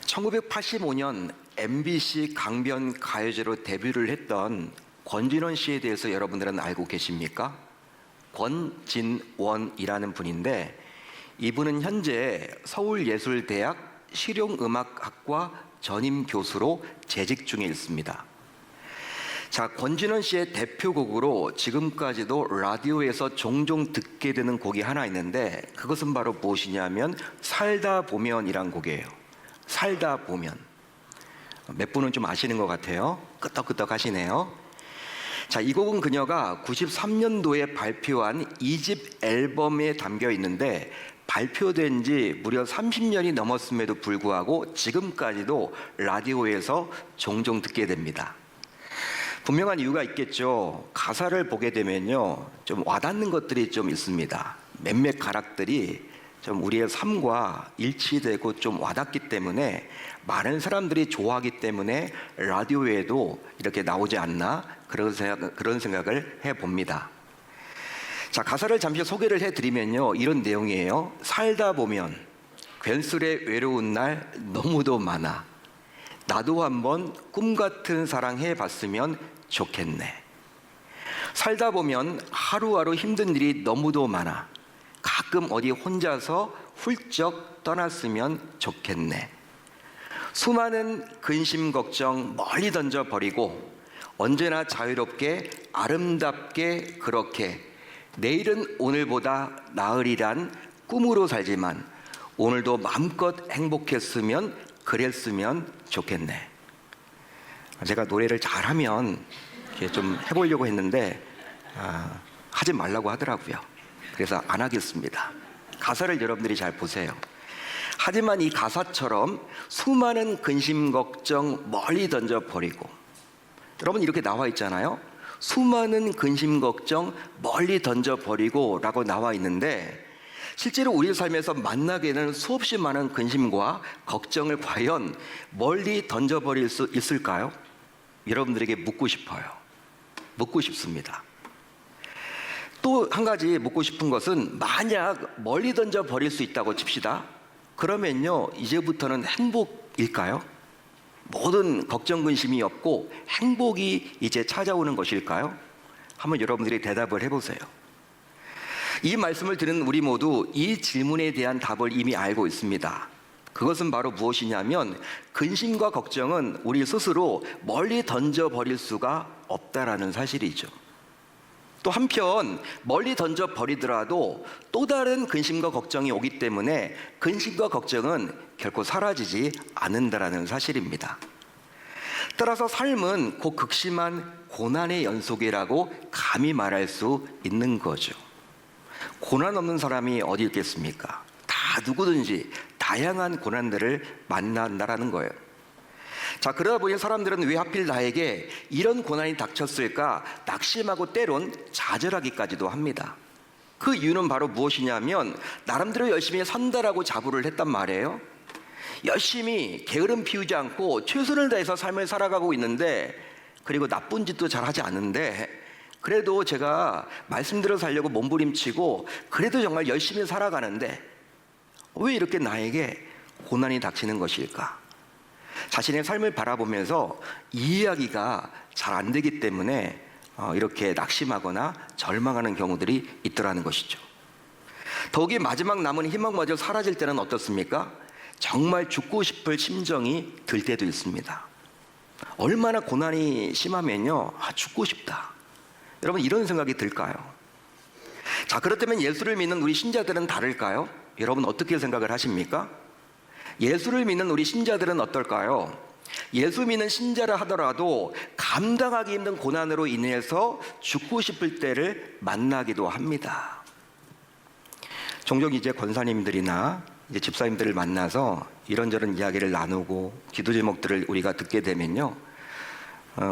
1985년 MBC 강변 가요제로 데뷔를 했던 권진원 씨에 대해서 여러분들은 알고 계십니까? 권진원이라는 분인데, 이분은 현재 서울예술대학 실용음악학과 전임 교수로 재직 중에 있습니다. 자, 권진원 씨의 대표곡으로 지금까지도 라디오에서 종종 듣게 되는 곡이 하나 있는데, 그것은 바로 무엇이냐면 살다 보면이란 곡이에요. 살다 보면. 몇 분은 좀 아시는 것 같아요. 끄떡끄떡 하시네요. 자, 이 곡은 그녀가 93년도에 발표한 2집 앨범에 담겨 있는데, 발표된 지 무려 30년이 넘었음에도 불구하고 지금까지도 라디오에서 종종 듣게 됩니다. 분명한 이유가 있겠죠. 가사를 보게 되면요, 좀 와닿는 것들이 좀 있습니다. 몇몇 가락들이 좀 우리의 삶과 일치되고 좀 와닿기 때문에 많은 사람들이 좋아하기 때문에 라디오에도 이렇게 나오지 않나, 그런 생각을 해봅니다. 자, 가사를 잠시 소개를 해드리면요, 이런 내용이에요. 살다 보면 괜스레 외로운 날 너무도 많아. 나도 한번 꿈같은 사랑 해봤으면 좋겠네. 살다 보면 하루하루 힘든 일이 너무도 많아. 가끔 어디 혼자서 훌쩍 떠났으면 좋겠네. 수많은 근심 걱정 멀리 던져버리고 언제나 자유롭게 아름답게 그렇게 내일은 오늘보다 나으리란 꿈으로 살지만 오늘도 마음껏 행복했으면 그랬으면 좋겠네. 제가 노래를 잘하면 좀 해보려고 했는데 하지 말라고 하더라고요. 그래서 안 하겠습니다. 가사를 여러분들이 잘 보세요. 하지만 이 가사처럼 수많은 근심 걱정 멀리 던져버리고, 여러분 이렇게 나와 있잖아요. 수많은 근심 걱정 멀리 던져버리고 라고 나와 있는데, 실제로 우리 삶에서 만나게 되는 수없이 많은 근심과 걱정을 과연 멀리 던져버릴 수 있을까요? 여러분들에게 묻고 싶어요. 묻고 싶습니다. 또 한 가지 묻고 싶은 것은, 만약 멀리 던져버릴 수 있다고 칩시다. 그러면요, 이제부터는 행복일까요? 모든 걱정 근심이 없고 행복이 이제 찾아오는 것일까요? 한번 여러분들이 대답을 해보세요. 이 말씀을 들은 우리 모두 이 질문에 대한 답을 이미 알고 있습니다. 그것은 바로 무엇이냐면, 근심과 걱정은 우리 스스로 멀리 던져버릴 수가 없다라는 사실이죠. 또 한편 멀리 던져버리더라도 또 다른 근심과 걱정이 오기 때문에 근심과 걱정은 결코 사라지지 않는다라는 사실입니다. 따라서 삶은 곧 극심한 고난의 연속이라고 감히 말할 수 있는 거죠. 고난 없는 사람이 어디 있겠습니까? 다 누구든지 다양한 고난들을 만난다라는 거예요. 자, 그러다 보니 사람들은 왜 하필 나에게 이런 고난이 닥쳤을까 낙심하고 때론 좌절하기까지도 합니다. 그 이유는 바로 무엇이냐면, 나름대로 열심히 산다라고 자부를 했단 말이에요. 열심히 게으름 피우지 않고 최선을 다해서 삶을 살아가고 있는데, 그리고 나쁜 짓도 잘 하지 않는데, 그래도 제가 말씀대로 살려고 몸부림치고 그래도 정말 열심히 살아가는데 왜 이렇게 나에게 고난이 닥치는 것일까? 자신의 삶을 바라보면서 이해하기가 잘 안 되기 때문에 이렇게 낙심하거나 절망하는 경우들이 있더라는 것이죠. 더욱이 마지막 남은 희망마저 사라질 때는 어떻습니까? 정말 죽고 싶을 심정이 들 때도 있습니다. 얼마나 고난이 심하면요, 죽고 싶다. 여러분, 이런 생각이 들까요? 자, 그렇다면 예수를 믿는 우리 신자들은 다를까요? 여러분 어떻게 생각을 하십니까? 예수를 믿는 우리 신자들은 어떨까요? 예수 믿는 신자라 하더라도 감당하기 힘든 고난으로 인해서 죽고 싶을 때를 만나기도 합니다. 종종 이제 권사님들이나 이제 집사님들을 만나서 이런저런 이야기를 나누고 기도 제목들을 우리가 듣게 되면요,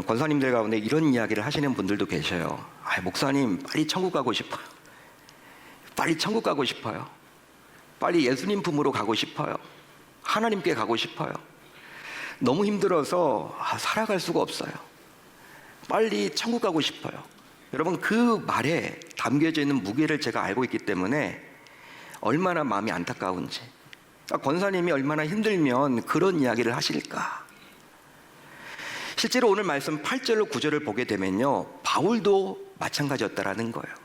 권사님들 가운데 이런 이야기를 하시는 분들도 계셔요. 목사님, 빨리 천국 가고 싶어요. 빨리 천국 가고 싶어요. 빨리 예수님 품으로 가고 싶어요. 하나님께 가고 싶어요. 너무 힘들어서 살아갈 수가 없어요. 빨리 천국 가고 싶어요. 여러분, 그 말에 담겨져 있는 무게를 제가 알고 있기 때문에 얼마나 마음이 안타까운지, 권사님이 얼마나 힘들면 그런 이야기를 하실까? 실제로 오늘 말씀 8절로 9절을 보게 되면요, 바울도 마찬가지였다라는 거예요.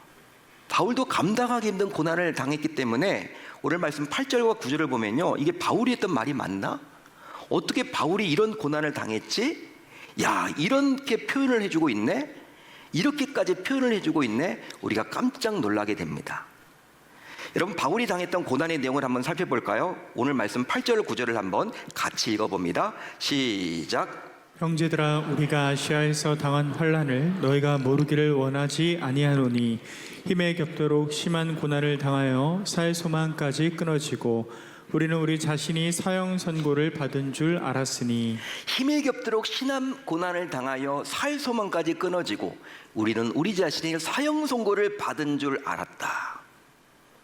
바울도 감당하기 힘든 고난을 당했기 때문에 오늘 말씀 8절과 9절을 보면요, 이게 바울이 했던 말이 맞나? 어떻게 바울이 이런 고난을 당했지? 야, 이렇게 표현을 해주고 있네? 이렇게까지 표현을 해주고 있네? 우리가 깜짝 놀라게 됩니다. 여러분, 바울이 당했던 고난의 내용을 한번 살펴볼까요? 오늘 말씀 8절 9절을 한번 같이 읽어봅니다. 시작. 형제들아, 우리가 아시아에서 당한 환난을 너희가 모르기를 원하지 아니하노니 힘에 겹도록 심한 고난을 당하여 살 소망까지 끊어지고 우리는 우리 자신이 사형 선고를 받은 줄 알았으니. 힘에 겹도록 심한 고난을 당하여 살 소망까지 끊어지고 우리는 우리 자신이 사형 선고를 받은 줄 알았다.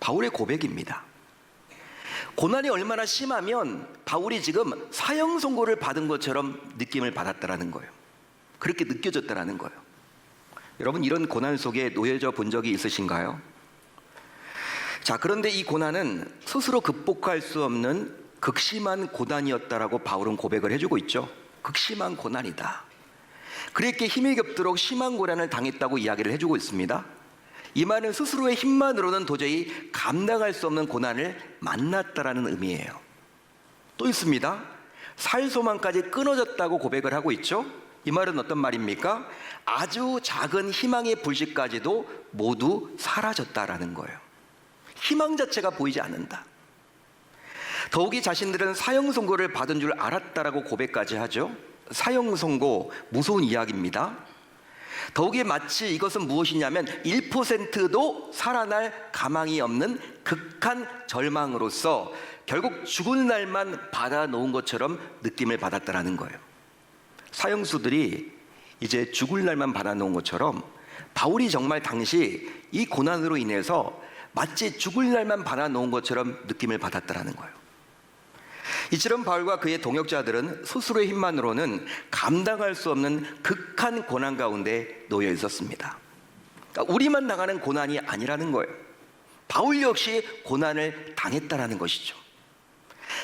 바울의 고백입니다. 고난이 얼마나 심하면 바울이 지금 사형 선고를 받은 것처럼 느낌을 받았다라는 거예요. 그렇게 느껴졌다라는 거예요. 여러분, 이런 고난 속에 놓여져 본 적이 있으신가요? 자, 그런데 이 고난은 스스로 극복할 수 없는 극심한 고난이었다라고 바울은 고백을 해주고 있죠. 극심한 고난이다. 그렇게 힘에 겹도록 심한 고난을 당했다고 이야기를 해주고 있습니다. 이 말은 스스로의 힘만으로는 도저히 감당할 수 없는 고난을 만났다라는 의미예요. 또 있습니다. 살 소망까지 끊어졌다고 고백을 하고 있죠. 이 말은 어떤 말입니까? 아주 작은 희망의 불씨까지도 모두 사라졌다라는 거예요. 희망 자체가 보이지 않는다. 더욱이 자신들은 사형 선고를 받은 줄 알았다라고 고백까지 하죠. 사형 선고, 무서운 이야기입니다. 더욱이 마치 이것은 무엇이냐면 1%도 살아날 가망이 없는 극한 절망으로서 결국 죽을 날만 받아놓은 것처럼 느낌을 받았다라는 거예요. 사형수들이 이제 죽을 날만 받아놓은 것처럼 바울이 정말 당시 이 고난으로 인해서 마치 죽을 날만 받아놓은 것처럼 느낌을 받았다라는 거예요. 이처럼 바울과 그의 동역자들은 스스로의 힘만으로는 감당할 수 없는 극한 고난 가운데 놓여 있었습니다. 그러니까 우리만 당하는 고난이 아니라는 거예요. 바울 역시 고난을 당했다라는 것이죠.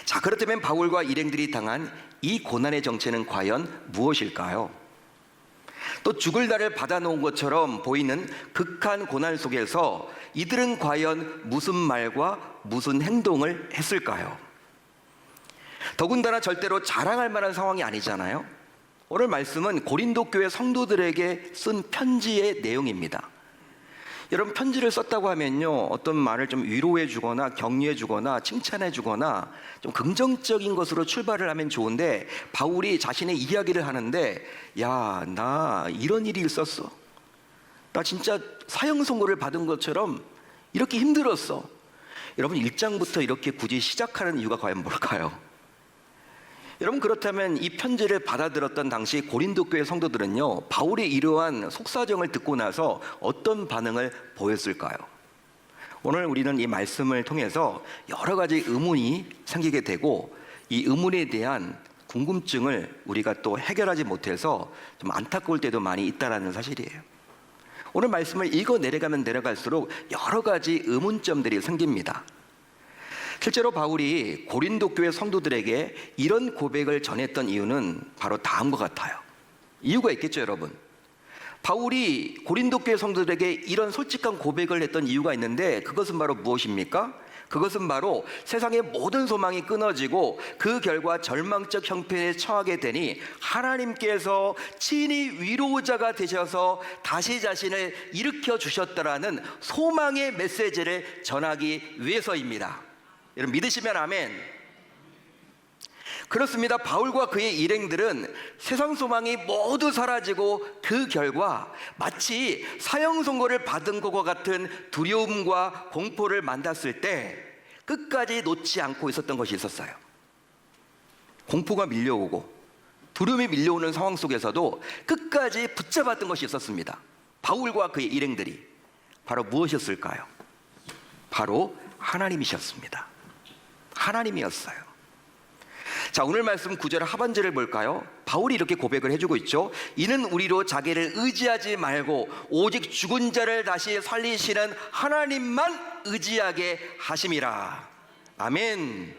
자, 그렇다면 바울과 일행들이 당한 이 고난의 정체는 과연 무엇일까요? 또 죽을 날을 받아놓은 것처럼 보이는 극한 고난 속에서 이들은 과연 무슨 말과 무슨 행동을 했을까요? 더군다나 절대로 자랑할 만한 상황이 아니잖아요. 오늘 말씀은 고린도 교회 성도들에게 쓴 편지의 내용입니다. 여러분, 편지를 썼다고 하면요, 어떤 말을 좀 위로해 주거나 격려해 주거나 칭찬해 주거나 좀 긍정적인 것으로 출발을 하면 좋은데, 바울이 자신의 이야기를 하는데, 야, 나 이런 일이 있었어. 나 진짜 사형 선고를 받은 것처럼 이렇게 힘들었어. 여러분, 1장부터 이렇게 굳이 시작하는 이유가 과연 뭘까요? 여러분, 그렇다면 이 편지를 받아들었던 당시 고린도 교회 성도들은요, 바울의 이러한 속사정을 듣고 나서 어떤 반응을 보였을까요? 오늘 우리는 이 말씀을 통해서 여러 가지 의문이 생기게 되고, 이 의문에 대한 궁금증을 우리가 또 해결하지 못해서 좀 안타까울 때도 많이 있다는 사실이에요. 오늘 말씀을 읽어 내려가면 내려갈수록 여러 가지 의문점들이 생깁니다. 실제로 바울이 고린도 교회 성도들에게 이런 고백을 전했던 이유는 바로 다음과 같아요. 이유가 있겠죠, 여러분. 바울이 고린도 교회 성도들에게 이런 솔직한 고백을 했던 이유가 있는데, 그것은 바로 무엇입니까? 그것은 바로 세상의 모든 소망이 끊어지고 그 결과 절망적 형편에 처하게 되니 하나님께서 친히 위로자가 되셔서 다시 자신을 일으켜 주셨다라는 소망의 메시지를 전하기 위해서입니다. 여러분, 믿으시면 아멘. 그렇습니다. 바울과 그의 일행들은 세상 소망이 모두 사라지고 그 결과 마치 사형 선고를 받은 것과 같은 두려움과 공포를 만났을 때 끝까지 놓지 않고 있었던 것이 있었어요. 공포가 밀려오고 두려움이 밀려오는 상황 속에서도 끝까지 붙잡았던 것이 있었습니다. 바울과 그의 일행들이 바로 무엇이었을까요? 바로 하나님이셨습니다. 하나님이었어요. 자, 오늘 말씀 9절 하반절을 볼까요? 바울이 이렇게 고백을 해주고 있죠. 이는 우리로 자기를 의지하지 말고 오직 죽은 자를 다시 살리시는 하나님만 의지하게 하심이라. 아멘.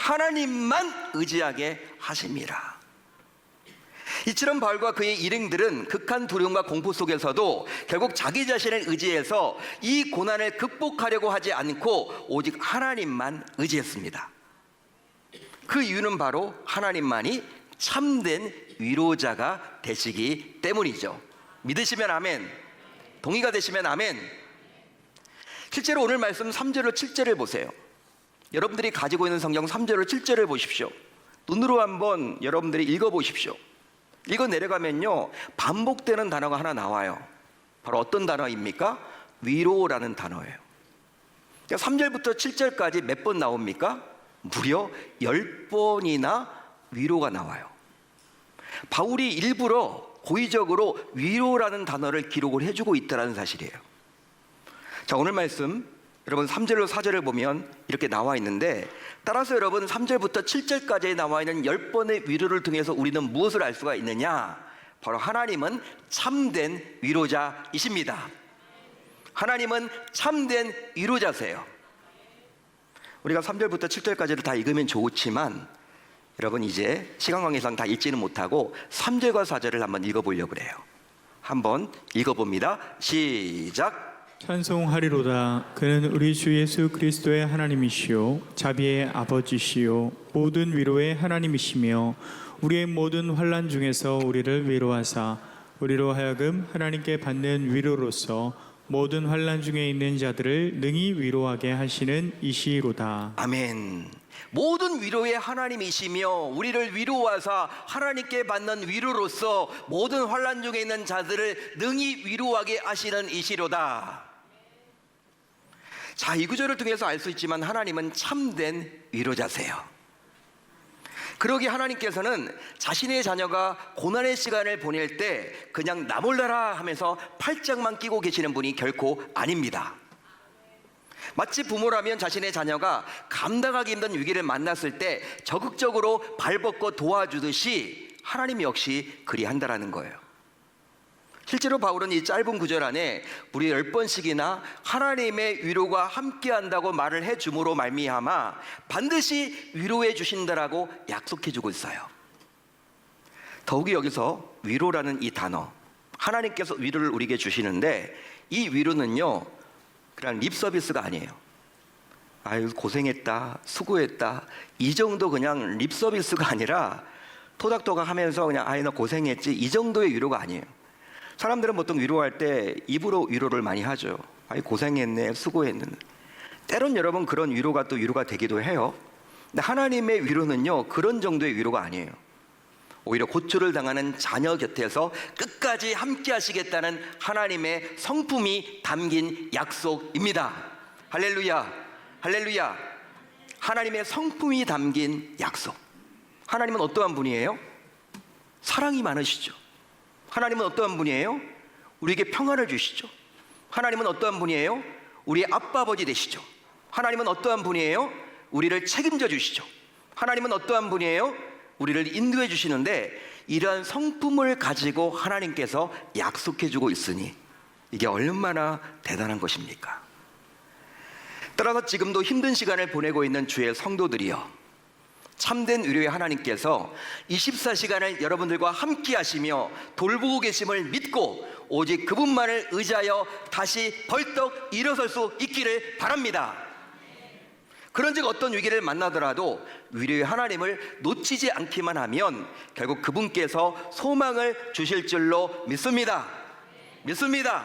하나님만 의지하게 하심이라. 이처럼 바울과 그의 일행들은 극한 두려움과 공포 속에서도 결국 자기 자신을 의지해서 이 고난을 극복하려고 하지 않고 오직 하나님만 의지했습니다. 그 이유는 바로 하나님만이 참된 위로자가 되시기 때문이죠. 믿으시면 아멘, 동의가 되시면 아멘. 실제로 오늘 말씀 3절로 7절을 보세요. 여러분들이 가지고 있는 성경 3절로 7절을 보십시오. 눈으로 한번 여러분들이 읽어보십시오. 읽어 내려가면요, 반복되는 단어가 하나 나와요. 바로 어떤 단어입니까? 위로라는 단어예요. 3절부터 7절까지 몇 번 나옵니까? 무려 10번이나 위로가 나와요. 바울이 일부러 고의적으로 위로라는 단어를 기록을 해주고 있다는 사실이에요. 자, 오늘 말씀 여러분 3절로 4절을 보면 이렇게 나와 있는데, 따라서 여러분 3절부터 7절까지 나와 있는 10번의 위로를 통해서 우리는 무엇을 알 수가 있느냐? 바로 하나님은 참된 위로자이십니다. 하나님은 참된 위로자세요. 우리가 3절부터 7절까지를 다 읽으면 좋지만 여러분 이제 시간 관계상 다 읽지는 못하고 3절과 4절을 한번 읽어보려고 그래요. 한번 읽어봅니다. 시작. 찬송하리로다. 그는 우리 주 예수 그리스도의 하나님이시요 자비의 아버지시요 모든 위로의 하나님이시며 우리의 모든 환난 중에서 우리를 위로하사 우리로 하여금 하나님께 받는 위로로서 모든 환난 중에 있는 자들을 능히 위로하게 하시는 이시로다. 아멘. 모든 위로의 하나님이시며 우리를 위로하사 하나님께 받는 위로로서 모든 환난 중에 있는 자들을 능히 위로하게 하시는 이시로다. 자, 이 구절을 통해서 알 수 있지만 하나님은 참된 위로자세요. 그러기 하나님께서는 자신의 자녀가 고난의 시간을 보낼 때 그냥 나 몰라라 하면서 팔짱만 끼고 계시는 분이 결코 아닙니다. 마치 부모라면 자신의 자녀가 감당하기 힘든 위기를 만났을 때 적극적으로 발벗고 도와주듯이 하나님 역시 그리한다라는 거예요. 실제로 바울은 이 짧은 구절 안에 우리 10번씩이나 하나님의 위로가 함께한다고 말을 해줌으로 말미암아 반드시 위로해 주신다라고 약속해 주고 있어요. 더욱이 여기서 위로라는 이 단어, 하나님께서 위로를 우리에게 주시는데 이 위로는요 그냥 립 서비스가 아니에요. 아유 고생했다, 수고했다, 이 정도 그냥 립 서비스가 아니라 토닥토닥 하면서 그냥 아이 너 고생했지, 이 정도의 위로가 아니에요. 사람들은 보통 위로할 때 입으로 위로를 많이 하죠. 아이 고생했네, 수고했네. 때론 여러분 그런 위로가 또 위로가 되기도 해요. 근데 하나님의 위로는요 그런 정도의 위로가 아니에요. 오히려 고초를 당하는 자녀 곁에서 끝까지 함께 하시겠다는 하나님의 성품이 담긴 약속입니다. 할렐루야, 할렐루야. 하나님의 성품이 담긴 약속. 하나님은 어떠한 분이에요? 사랑이 많으시죠. 하나님은 어떠한 분이에요? 우리에게 평안을 주시죠. 하나님은 어떠한 분이에요? 우리의 아빠 아버지 되시죠. 하나님은 어떠한 분이에요? 우리를 책임져 주시죠. 하나님은 어떠한 분이에요? 우리를 인도해 주시는데 이러한 성품을 가지고 하나님께서 약속해 주고 있으니 이게 얼마나 대단한 것입니까? 따라서 지금도 힘든 시간을 보내고 있는 주의 성도들이여, 참된 위로의 하나님께서 24시간을 여러분들과 함께 하시며 돌보고 계심을 믿고 오직 그분만을 의지하여 다시 벌떡 일어설 수 있기를 바랍니다. 그런즉 어떤 위기를 만나더라도 위로의 하나님을 놓치지 않기만 하면 결국 그분께서 소망을 주실 줄로 믿습니다. 믿습니다.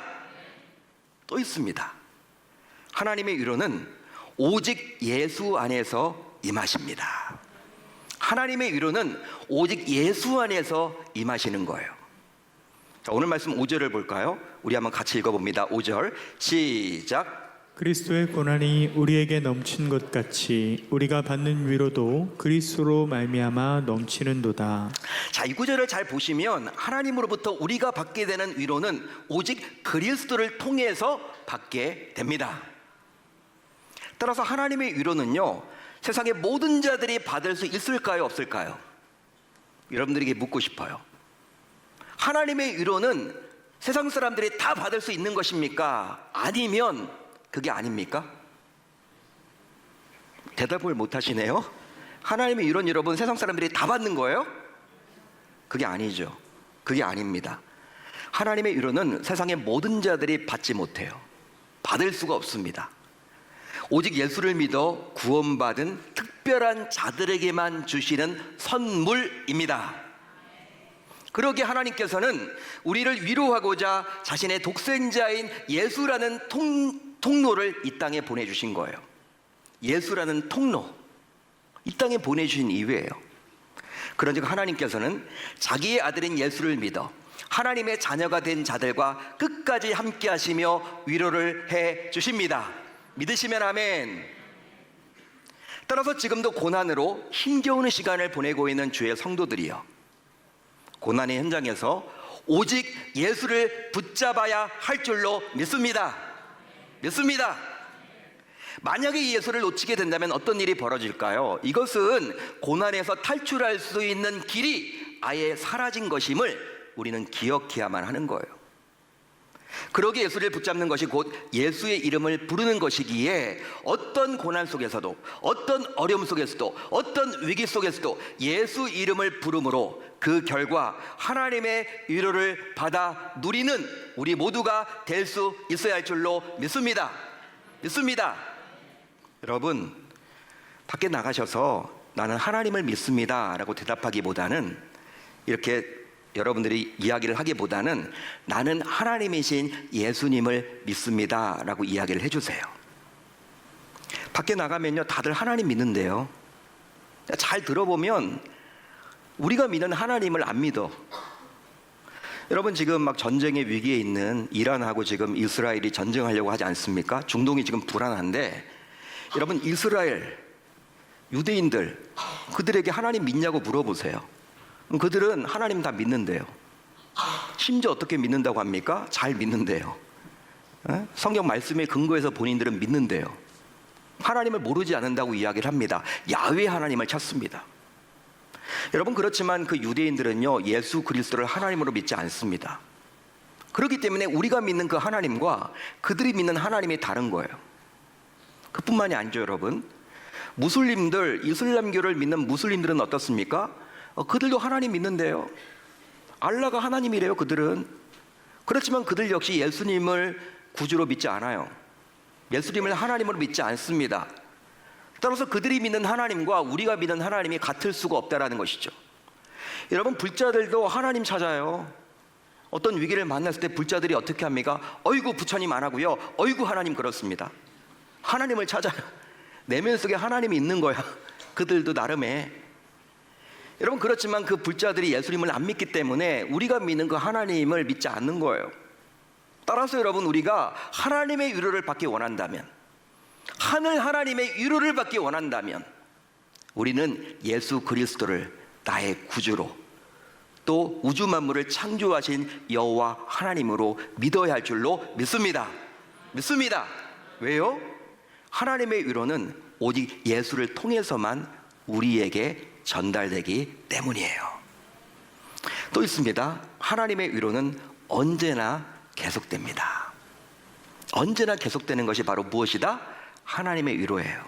또 있습니다. 하나님의 위로는 오직 예수 안에서 임하십니다. 하나님의 위로는 오직 예수 안에서 임하시는 거예요. 자, 오늘 말씀 5절을 볼까요? 우리 한번 같이 읽어봅니다. 5절 시작. 그리스도의 고난이 우리에게 넘친 것 같이 우리가 받는 위로도 그리스도로 말미암아 넘치는도다. 자, 이 구절을 잘 보시면 하나님으로부터 우리가 받게 되는 위로는 오직 그리스도를 통해서 받게 됩니다. 따라서 하나님의 위로는요 세상의 모든 자들이 받을 수 있을까요, 없을까요? 여러분들에게 묻고 싶어요. 하나님의 위로는 세상 사람들이 다 받을 수 있는 것입니까? 아니면 그게 아닙니까? 대답을 못 하시네요. 하나님의 위로는 여러분 세상 사람들이 다 받는 거예요? 그게 아니죠. 그게 아닙니다. 하나님의 위로는 세상의 모든 자들이 받지 못해요. 받을 수가 없습니다. 오직 예수를 믿어 구원받은 특별한 자들에게만 주시는 선물입니다. 그러기에 하나님께서는 우리를 위로하고자 자신의 독생자인 예수라는 통로를 이 땅에 보내주신 거예요. 예수라는 통로, 이 땅에 보내주신 이유예요. 그런즉 하나님께서는 자기의 아들인 예수를 믿어 하나님의 자녀가 된 자들과 끝까지 함께 하시며 위로를 해 주십니다. 믿으시면 아멘. 따라서 지금도 고난으로 힘겨운 시간을 보내고 있는 주의 성도들이요, 고난의 현장에서 오직 예수를 붙잡아야 할 줄로 믿습니다. 믿습니다. 만약에 이 예수를 놓치게 된다면 어떤 일이 벌어질까요? 이것은 고난에서 탈출할 수 있는 길이 아예 사라진 것임을 우리는 기억해야만 하는 거예요. 그러기에 예수를 붙잡는 것이 곧 예수의 이름을 부르는 것이기에 어떤 고난 속에서도, 어떤 어려움 속에서도, 어떤 위기 속에서도 예수 이름을 부름으로 그 결과 하나님의 위로를 받아 누리는 우리 모두가 될 수 있어야 할 줄로 믿습니다. 믿습니다. 여러분, 밖에 나가셔서 나는 하나님을 믿습니다 라고 대답하기보다는, 이렇게 여러분들이 이야기를 하기보다는 나는 하나님이신 예수님을 믿습니다 라고 이야기를 해주세요. 밖에 나가면요, 다들 하나님 믿는데요, 잘 들어보면 우리가 믿는 하나님을 안 믿어. 여러분, 지금 막 전쟁의 위기에 있는 이란하고 지금 이스라엘이 전쟁하려고 하지 않습니까? 중동이 지금 불안한데, 여러분, 이스라엘 유대인들, 그들에게 하나님 믿냐고 물어보세요. 그들은 하나님 다 믿는데요. 심지어 어떻게 믿는다고 합니까? 잘 믿는데요. 성경 말씀에 근거해서 본인들은 믿는데요. 하나님을 모르지 않는다고 이야기를 합니다. 야훼 하나님을 찾습니다. 여러분, 그렇지만 그 유대인들은요, 예수 그리스도를 하나님으로 믿지 않습니다. 그렇기 때문에 우리가 믿는 그 하나님과 그들이 믿는 하나님이 다른 거예요. 그뿐만이 아니죠. 여러분, 무슬림들, 이슬람교를 믿는 무슬림들은 어떻습니까? 그들도 하나님 믿는데요. 알라가 하나님이래요. 그들은. 그렇지만 그들 역시 예수님을 구주로 믿지 않아요. 예수님을 하나님으로 믿지 않습니다. 따라서 그들이 믿는 하나님과 우리가 믿는 하나님이 같을 수가 없다라는 것이죠. 여러분, 불자들도 하나님 찾아요. 어떤 위기를 만났을 때 불자들이 어떻게 합니까? 어이구 부처님 안 하고요, 어이구 하나님 그렇습니다. 하나님을 찾아요. 내면 속에 하나님이 있는 거야. 그들도 나름의. 여러분, 그렇지만 그 불자들이 예수님을 안 믿기 때문에 우리가 믿는 그 하나님을 믿지 않는 거예요. 따라서 여러분, 우리가 하나님의 위로를 받기 원한다면, 하늘 하나님의 위로를 받기 원한다면, 우리는 예수 그리스도를 나의 구주로, 또 우주 만물을 창조하신 여호와 하나님으로 믿어야 할 줄로 믿습니다. 믿습니다. 왜요? 하나님의 위로는 오직 예수를 통해서만 우리에게 전달되기 때문이에요. 또 있습니다. 하나님의 위로는 언제나 계속됩니다. 언제나 계속되는 것이 바로 무엇이다? 하나님의 위로예요.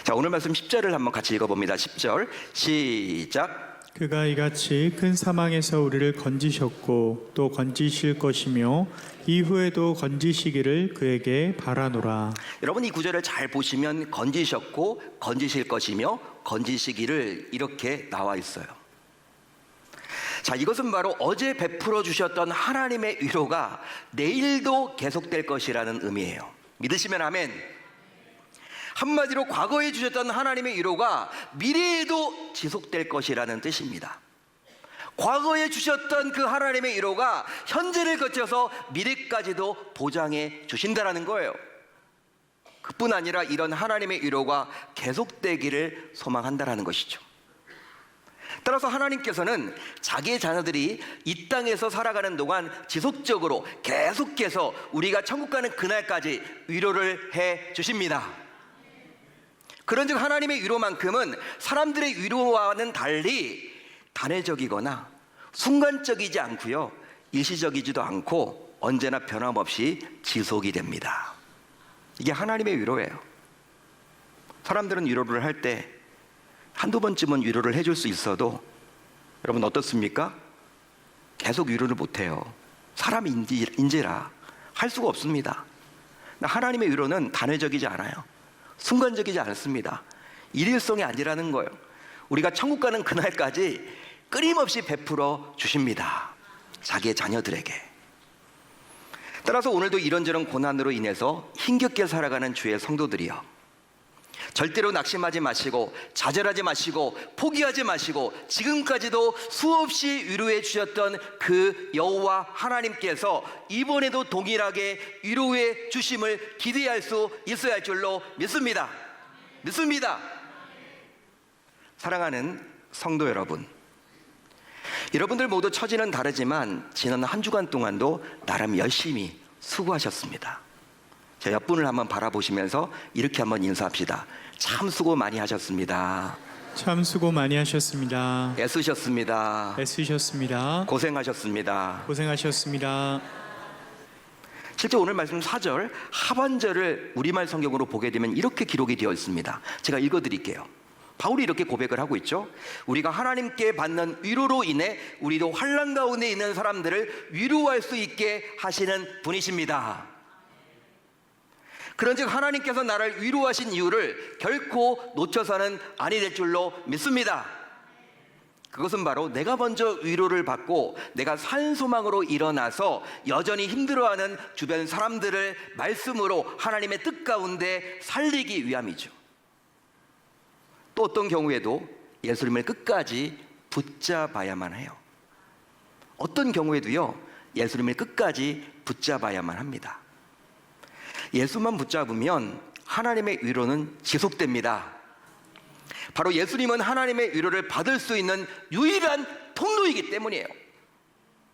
자, 오늘 말씀 10절을 한번 같이 읽어봅니다. 10절 시작. 그가 이같이 큰 사망에서 우리를 건지셨고 또 건지실 것이며 이후에도 건지시기를 그에게 바라노라. 여러분, 이 구절을 잘 보시면 건지셨고 건지실 것이며 건지시기를 이렇게 나와 있어요. 자, 이것은 바로 어제 베풀어 주셨던 하나님의 위로가 내일도 계속될 것이라는 의미예요. 믿으시면 아멘. 한마디로 과거에 주셨던 하나님의 위로가 미래에도 지속될 것이라는 뜻입니다. 과거에 주셨던 그 하나님의 위로가 현재를 거쳐서 미래까지도 보장해 주신다라는 거예요. 그뿐 아니라 이런 하나님의 위로가 계속되기를 소망한다라는 것이죠. 따라서 하나님께서는 자기의 자녀들이 이 땅에서 살아가는 동안 지속적으로 계속해서 우리가 천국 가는 그날까지 위로를 해 주십니다. 그런즉 하나님의 위로만큼은 사람들의 위로와는 달리 단회적이거나 순간적이지 않고요, 일시적이지도 않고 언제나 변함없이 지속이 됩니다. 이게 하나님의 위로예요. 사람들은 위로를 할 때 한두 번쯤은 위로를 해줄 수 있어도 여러분 어떻습니까? 계속 위로를 못해요. 사람인지라 할 수가 없습니다. 하나님의 위로는 단회적이지 않아요. 순간적이지 않습니다. 일일성이 아니라는 거예요. 우리가 천국 가는 그날까지 끊임없이 베풀어 주십니다. 자기의 자녀들에게. 따라서 오늘도 이런저런 고난으로 인해서 힘겹게 살아가는 주의 성도들이요, 절대로 낙심하지 마시고 좌절하지 마시고 포기하지 마시고 지금까지도 수없이 위로해 주셨던 그 여호와 하나님께서 이번에도 동일하게 위로해 주심을 기대할 수 있어야 할 줄로 믿습니다. 믿습니다. 사랑하는 성도 여러분, 여러분들 모두 처지는 다르지만 지난 한 주간 동안도 나름 열심히 수고하셨습니다. 제 옆분을 한번 바라보시면서 이렇게 한번 인사합시다. 참 수고 많이 하셨습니다. 참 수고 많이 하셨습니다. 애쓰셨습니다. 애쓰셨습니다. 고생하셨습니다. 고생하셨습니다. 실제 오늘 말씀 4절 하반절을 우리말 성경으로 보게 되면 이렇게 기록이 되어 있습니다. 제가 읽어드릴게요. 바울이 이렇게 고백을 하고 있죠. 우리가 하나님께 받는 위로로 인해 우리도 환난 가운데 있는 사람들을 위로할 수 있게 하시는 분이십니다. 그런즉 하나님께서 나를 위로하신 이유를 결코 놓쳐서는 아니 될 줄로 믿습니다. 그것은 바로 내가 먼저 위로를 받고 내가 산 소망으로 일어나서 여전히 힘들어하는 주변 사람들을 말씀으로 하나님의 뜻 가운데 살리기 위함이죠. 또 어떤 경우에도 예수님을 끝까지 붙잡아야만 해요. 어떤 경우에도요, 예수님을 끝까지 붙잡아야만 합니다. 예수만 붙잡으면 하나님의 위로는 지속됩니다. 바로 예수님은 하나님의 위로를 받을 수 있는 유일한 통로이기 때문이에요.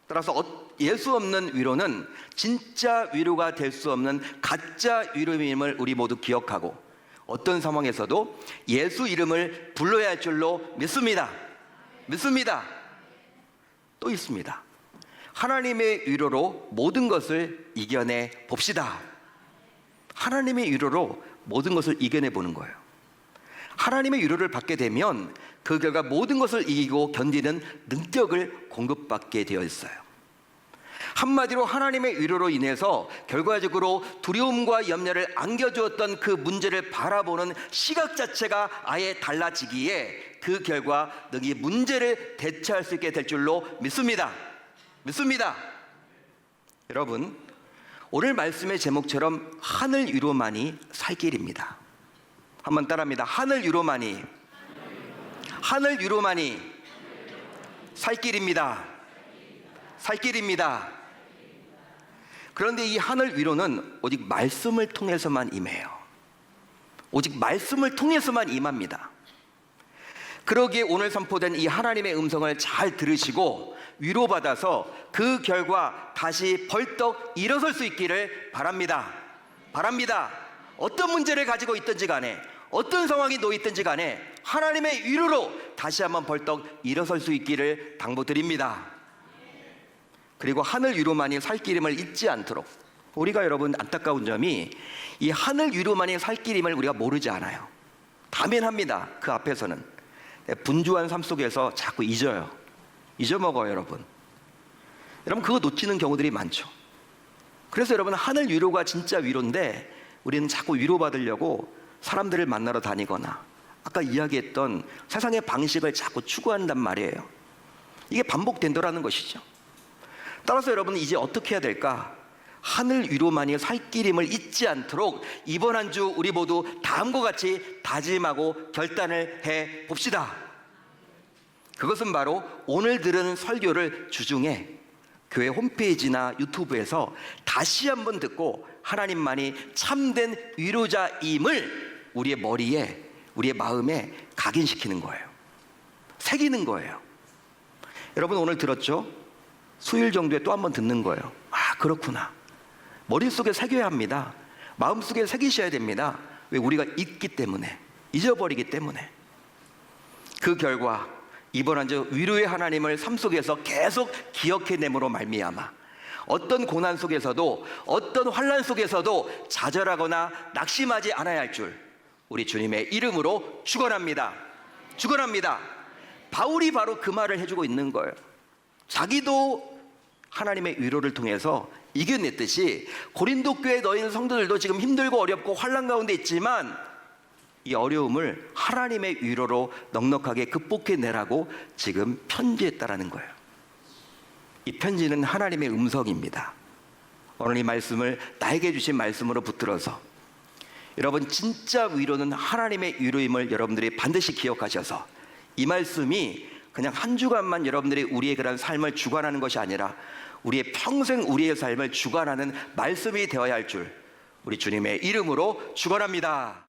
따라서 예수 없는 위로는 진짜 위로가 될 수 없는 가짜 위로임을 우리 모두 기억하고 어떤 상황에서도 예수 이름을 불러야 할 줄로 믿습니다. 믿습니다. 또 있습니다. 하나님의 위로로 모든 것을 이겨내 봅시다. 하나님의 위로로 모든 것을 이겨내 보는 거예요. 하나님의 위로를 받게 되면 그 결과 모든 것을 이기고 견디는 능력을 공급받게 되어 있어요. 한마디로 하나님의 위로로 인해서 결과적으로 두려움과 염려를 안겨주었던 그 문제를 바라보는 시각 자체가 아예 달라지기에 그 결과 너희 문제를 대처할 수 있게 될 줄로 믿습니다. 믿습니다. 여러분, 오늘 말씀의 제목처럼 하늘 위로만이 살 길입니다. 한번 따라합니다. 하늘 위로만이 살 길입니다. 살 길입니다. 그런데 이 하늘 위로는 오직 말씀을 통해서만 임해요. 오직 말씀을 통해서만 임합니다. 그러기에 오늘 선포된 이 하나님의 음성을 잘 들으시고 위로받아서 그 결과 다시 벌떡 일어설 수 있기를 바랍니다. 바랍니다. 어떤 문제를 가지고 있든지 간에 어떤 상황이 놓여 있든지 간에 하나님의 위로로 다시 한번 벌떡 일어설 수 있기를 당부드립니다. 그리고 하늘 위로만이 살 길임을 잊지 않도록, 우리가 여러분 안타까운 점이 이 하늘 위로만이 살 길임을 우리가 모르지 않아요. 다면합니다. 그 앞에서는 분주한 삶 속에서 자꾸 잊어먹어요. 여러분 그거 놓치는 경우들이 많죠. 그래서 여러분 하늘 위로가 진짜 위로인데 우리는 자꾸 위로받으려고 사람들을 만나러 다니거나 아까 이야기했던 세상의 방식을 자꾸 추구한단 말이에요. 이게 반복된다라는 것이죠. 따라서 여러분 이제 어떻게 해야 될까? 하늘 위로만이 살 길임을 잊지 않도록 이번 한 주 우리 모두 다음과 같이 다짐하고 결단을 해 봅시다. 그것은 바로 오늘 들은 설교를 주중에 교회 홈페이지나 유튜브에서 다시 한번 듣고 하나님만이 참된 위로자임을 우리의 머리에, 우리의 마음에 각인시키는 거예요. 새기는 거예요. 여러분 오늘 들었죠? 수요일 정도에 또 한번 듣는 거예요. 아, 그렇구나. 머릿속에 새겨야 합니다. 마음속에 새기셔야 됩니다. 왜? 우리가 잊기 때문에, 잊어버리기 때문에. 그 결과 이번 한 주 위로의 하나님을 삶 속에서 계속 기억해냄으로 말미암아 어떤 고난 속에서도, 어떤 환난 속에서도 좌절하거나 낙심하지 않아야 할 줄 우리 주님의 이름으로 축원합니다. 주관합니다. 바울이 바로 그 말을 해주고 있는 거예요. 자기도 하나님의 위로를 통해서 이겨냈듯이 고린도 교회 너희 성도들도 지금 힘들고 어렵고 환난 가운데 있지만 이 어려움을 하나님의 위로로 넉넉하게 극복해내라고 지금 편지했다라는 거예요. 이 편지는 하나님의 음성입니다. 오늘 이 말씀을 나에게 주신 말씀으로 붙들어서 여러분, 진짜 위로는 하나님의 위로임을 여러분들이 반드시 기억하셔서 이 말씀이 그냥 한 주간만 여러분들이 우리의 그런 삶을 주관하는 것이 아니라 우리의 평생 우리의 삶을 주관하는 말씀이 되어야 할 줄 우리 주님의 이름으로 축원합니다.